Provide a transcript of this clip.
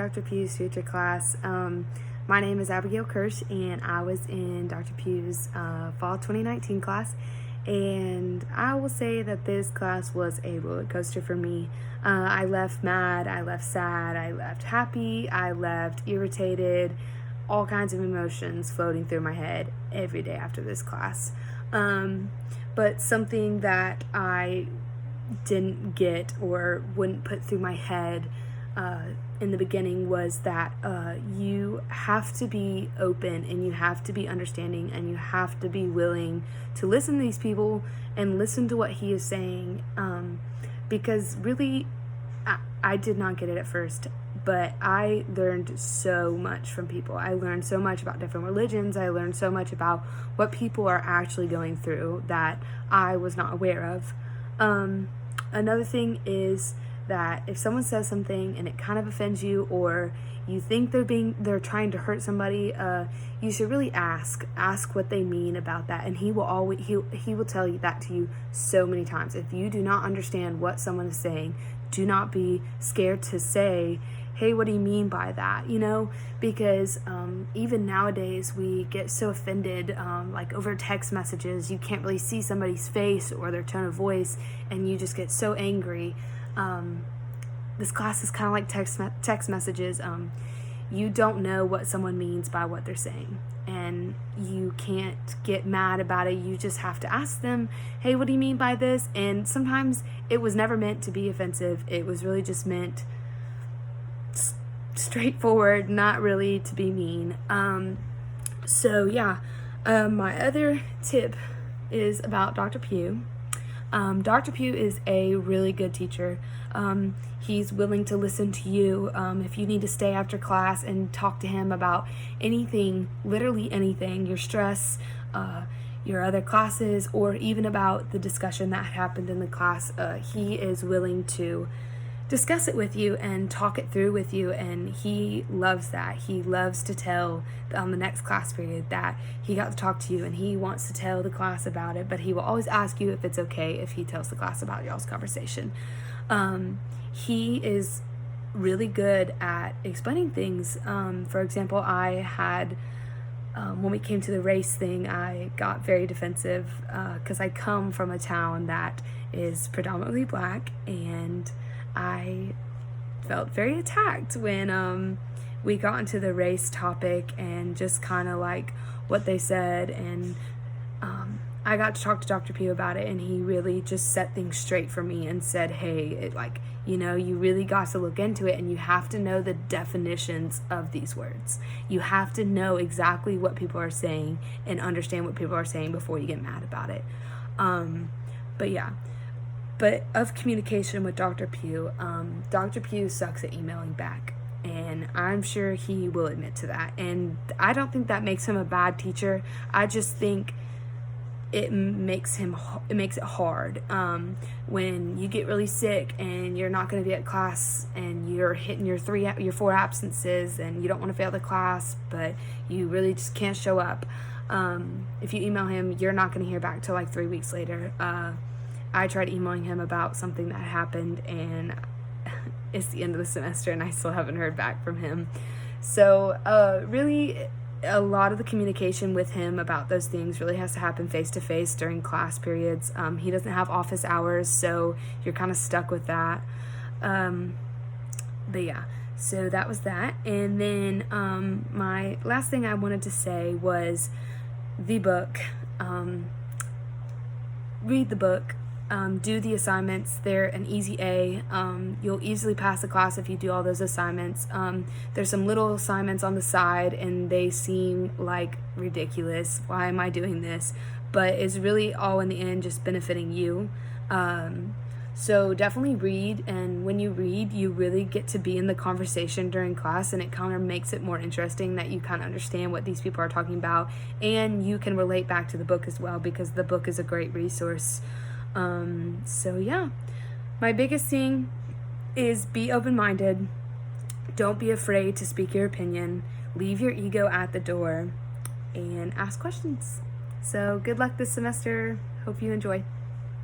Dr. Pugh's future class. My name is Abigail Kirsch, and I was in Dr. Pugh's fall 2019 class. And I will say that this class was a roller coaster for me. I left mad, I left sad, I left happy, I left irritated, all kinds of emotions floating through my head every day after this class. But something that I didn't get or wouldn't put through my head in the beginning was that you have to be open and you have to be understanding and you have to be willing to listen to these people and listen to what he is saying, because really I did not get it at first, but I learned so much from people. I learned so much about different religions. I learned so much about what people are actually going through that I was not aware of. Another thing is that if someone says something and it kind of offends you, or you think they're trying to hurt somebody, you should really ask what they mean about that. And he will tell you that to you so many times. If you do not understand what someone is saying, do not be scared to say, hey, what do you mean by that? Because even nowadays we get so offended, like over text messages. You can't really see somebody's face or their tone of voice, and you just get so angry. This class is kind of like text messages. You don't know what someone means by what they're saying, and you can't get mad about it. You just have to ask them, hey, what do you mean by this? And sometimes it was never meant to be offensive. It was really just meant straightforward, not really to be mean. So yeah, my other tip is about Dr. Pugh. Dr. Pugh is a really good teacher. He's willing to listen to you. If you need to stay after class and talk to him about anything, literally anything, your stress, your other classes, or even about the discussion that happened in the class, he is willing to discuss it with you and talk it through with you, and he loves that. He loves to tell the next class period that he got to talk to you, and he wants to tell the class about it, but he will always ask you if it's okay if he tells the class about y'all's conversation. He is really good at explaining things. For example, I had when we came to the race thing, I got very defensive because I come from a town that is predominantly black, and I felt very attacked when we got into the race topic and just kind of like what they said. And I got to talk to Dr. Pugh about it, and he really just set things straight for me and said, hey, you really got to look into it, and you have to know the definitions of these words. You have to know exactly what people are saying and understand what people are saying before you get mad about it. But of communication with Dr. Pugh, Dr. Pugh sucks at emailing back, and I'm sure he will admit to that. And I don't think that makes him a bad teacher. I just think it makes it hard when you get really sick and you're not going to be at class and you're hitting your 4 absences and you don't want to fail the class, but you really just can't show up. If you email him, you're not going to hear back till like 3 weeks later. I tried emailing him about something that happened, and it's the end of the semester and I still haven't heard back from him. So really, a lot of the communication with him about those things really has to happen face-to-face during class periods. He doesn't have office hours, so you're kind of stuck with that. But yeah, so that was that. And then my last thing I wanted to say was the book. Read the book. Do the assignments. They're an easy A. You'll easily pass the class if you do all those assignments. There's some little assignments on the side, and they seem like ridiculous. Why am I doing this? But it's really all in the end just benefiting you. So definitely read, and when you read, you really get to be in the conversation during class, and it kind of makes it more interesting that you kind of understand what these people are talking about, and you can relate back to the book as well, because the book is a great resource. So yeah, my biggest thing is be open-minded. Don't be afraid to speak your opinion. Leave your ego at the door and ask questions. So good luck this semester. Hope you enjoy.